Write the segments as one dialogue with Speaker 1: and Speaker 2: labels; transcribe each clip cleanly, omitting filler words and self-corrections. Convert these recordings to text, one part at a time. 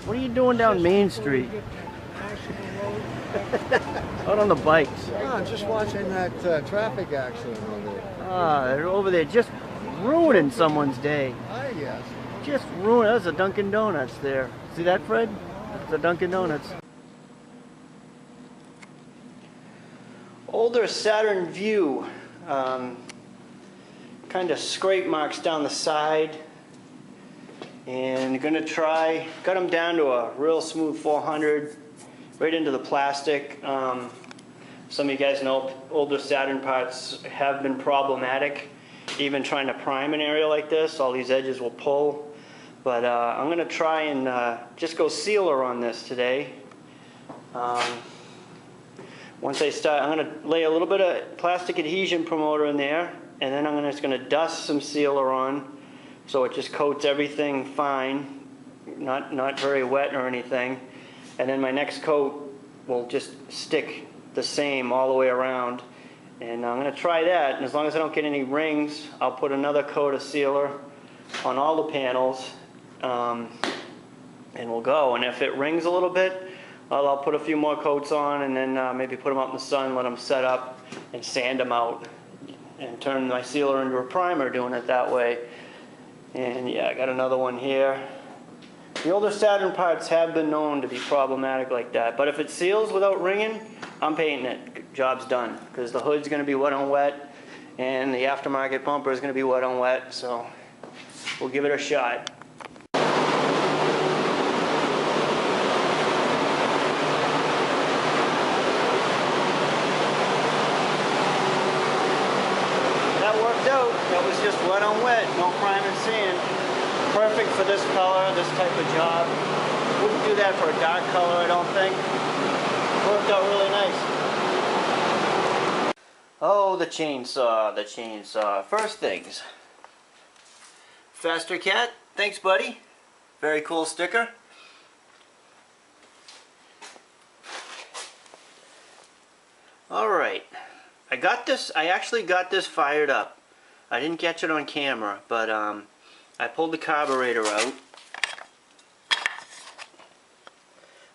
Speaker 1: What are you doing down Main Street? Out on the bikes.
Speaker 2: Oh, I'm just watching that traffic accident over there.
Speaker 1: Ah, they're over there just ruining someone's day.
Speaker 2: Ah, yes.
Speaker 1: Just ruining. That's a Dunkin' Donuts there. See that, Fred? That's a Dunkin' Donuts. Older Saturn View. Kind of scrape marks down the side. And gonna try, got them down to a real smooth 400, right into the plastic. Some of you guys know older Saturn parts have been problematic. Even trying to prime an area like this, all these edges will pull. But I'm gonna try and just go sealer on this today. Once I start, I'm gonna lay a little bit of plastic adhesion promoter in there, and then I'm just gonna dust some sealer on. So it just coats everything fine, not very wet or anything. And then my next coat will just stick the same all the way around. And I'm going to try that, and as long as I don't get any rings, I'll put another coat of sealer on all the panels, and we'll go. And if it rings a little bit, I'll put a few more coats on, and then maybe put them out in the sun, let them set up, and sand them out, and turn my sealer into a primer doing it that way. And yeah, I got another one here. The older Saturn parts have been known to be problematic like that. But if it seals without ringing, I'm painting it. Job's done. Because the hood's going to be wet on wet, and the aftermarket bumper is going to be wet on wet. So we'll give it a shot. That was just wet on wet, no prime and sand. Perfect for this color, this type of job. Wouldn't do that for a dark color, I don't think. Worked out really nice. Oh, the chainsaw, the chainsaw. First things. Faster Cat, thanks buddy. Very cool sticker. Alright, I actually got this fired up. I didn't catch it on camera, but I pulled the carburetor out.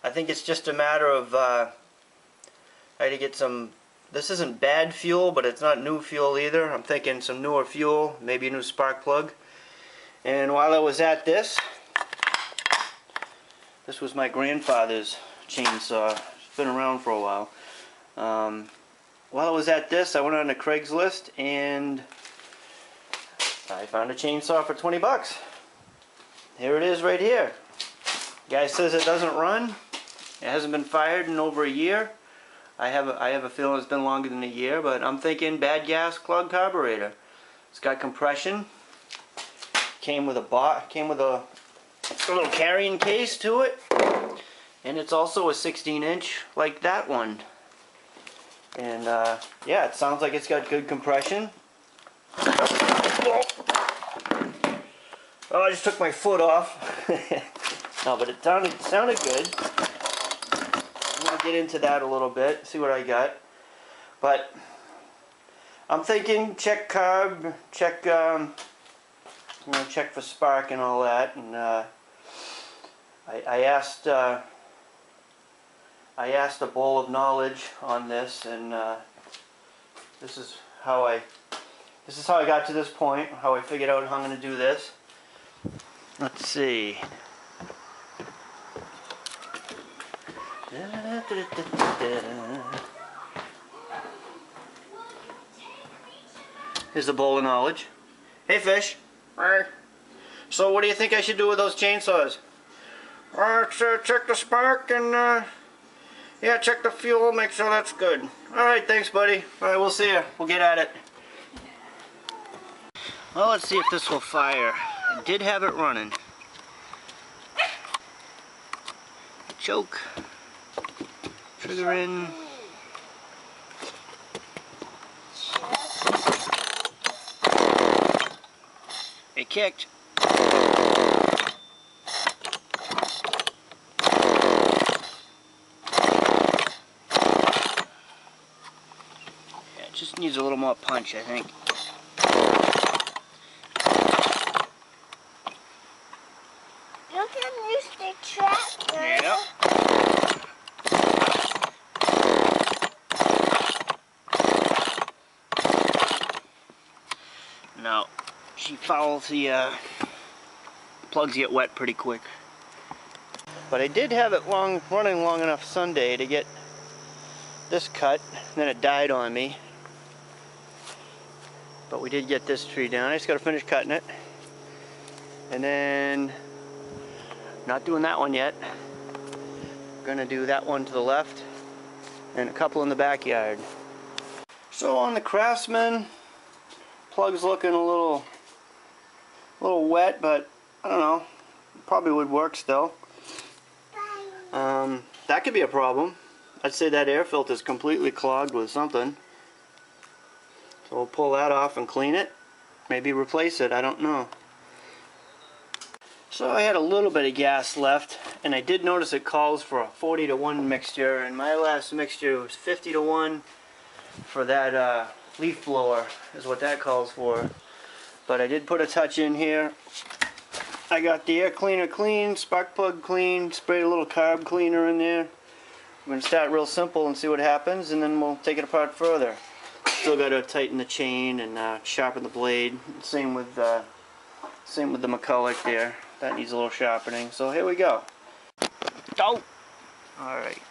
Speaker 1: I think it's just a matter of I had to get some, this isn't bad fuel, but it's not new fuel either. I'm thinking some newer fuel, maybe a new spark plug. And while I was at this was my grandfather's chainsaw. It's been around for a while. While I was at this, I went on to Craigslist and I found a chainsaw for 20 bucks. Here it is right here. Guy says it doesn't run. It hasn't been fired in over a year. I have a feeling it's been longer than a year, but I'm thinking bad gas clogged carburetor. It's got compression. Came with a little carrying case to it. And it's also a 16-inch like that one. And yeah, it sounds like it's got good compression. Oh, I just took my foot off. No, but it sounded good. I'm going to get into that a little bit, see what I got. But I'm thinking check carb, check check for spark and all that. And I asked a bowl of knowledge on this, and this is how I got to this point, how I figured out how I'm going to do this. Let's see. Here's the bowl of knowledge. Hey fish. So what do you think I should do with those chainsaws? Check the spark and yeah, check the fuel, make sure that's good. Alright, thanks buddy. Alright, we'll see you. We'll get at it. Well, let's see if this will fire. I did have it running. Choke. Trigger in. It kicked. Yeah, it just needs a little more punch, I think.
Speaker 3: the tractor.
Speaker 1: Yep. No, she fouls the plugs get wet pretty quick. But I did have it running long enough Sunday to get this cut, and then it died on me. But we did get this tree down. I just got to finish cutting it. And then, not doing that one yet. Gonna do that one to the left and a couple in the backyard. So on the Craftsman, plug's looking a little wet, but I don't know, probably would work still. That could be a problem. I'd say that air filter is completely clogged with something. So we'll pull that off and clean it. Maybe replace it, I don't know. So I had a little bit of gas left, and I did notice it calls for a 40-to-1 mixture, and my last mixture was 50-to-1 for that leaf blower, is what that calls for. But I did put a touch in here. I got the air cleaner clean, spark plug clean, sprayed a little carb cleaner in there. I'm going to start real simple and see what happens, and then we'll take it apart further. Still got to tighten the chain and sharpen the blade. Same with the McCulloch there. That needs a little sharpening. So here we go. Go! Alright.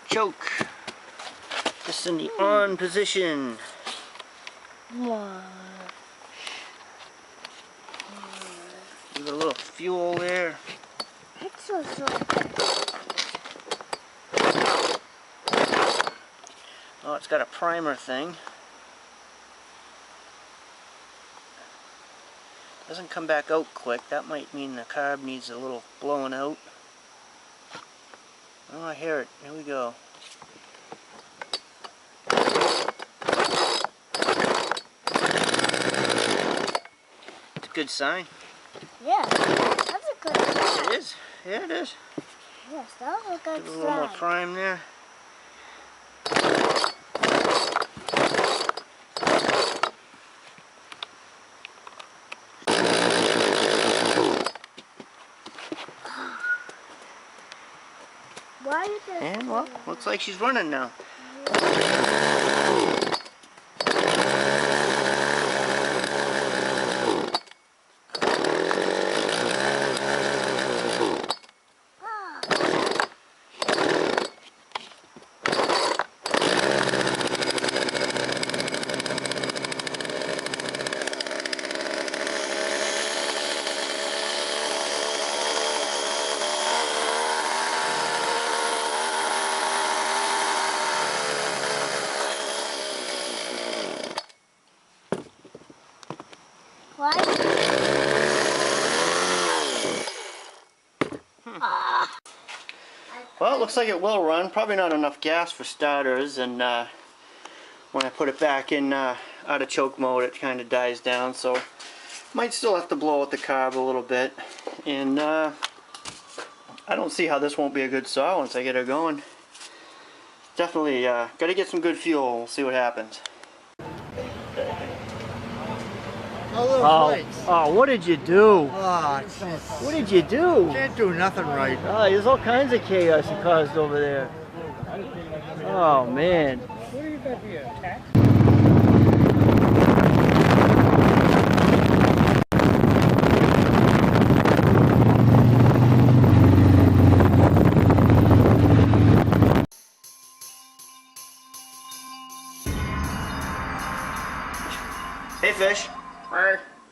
Speaker 1: Choke. Just in the on position. Give it a little fuel there.
Speaker 3: It's so
Speaker 1: Oh, it's got a primer thing. Doesn't come back out quick. That might mean the carb needs a little blowing out. Oh, I hear it. Here we go. It's a good sign.
Speaker 3: Yeah, that's a good sign.
Speaker 1: It is. Yeah, it is.
Speaker 3: Yes, that was a good
Speaker 1: Give it a little more
Speaker 3: sign.
Speaker 1: prime there.
Speaker 3: Why is it?
Speaker 1: And well, looks like she's running now.
Speaker 3: Why?
Speaker 1: Well, it looks like it will run. Probably not enough gas for starters, and when I put it back in out of choke mode, it kind of dies down. So might still have to blow out the carb a little bit. And I don't see how this won't be a good saw once I get her going. Definitely got to get some good fuel. We'll see what happens. Oh, what did you do?
Speaker 2: Oh,
Speaker 1: What did you do?
Speaker 2: can't do nothing right.
Speaker 1: Oh, there's all kinds of chaos you caused over there. Oh, man.
Speaker 4: What do you got here? Tax?
Speaker 1: Hey, fish.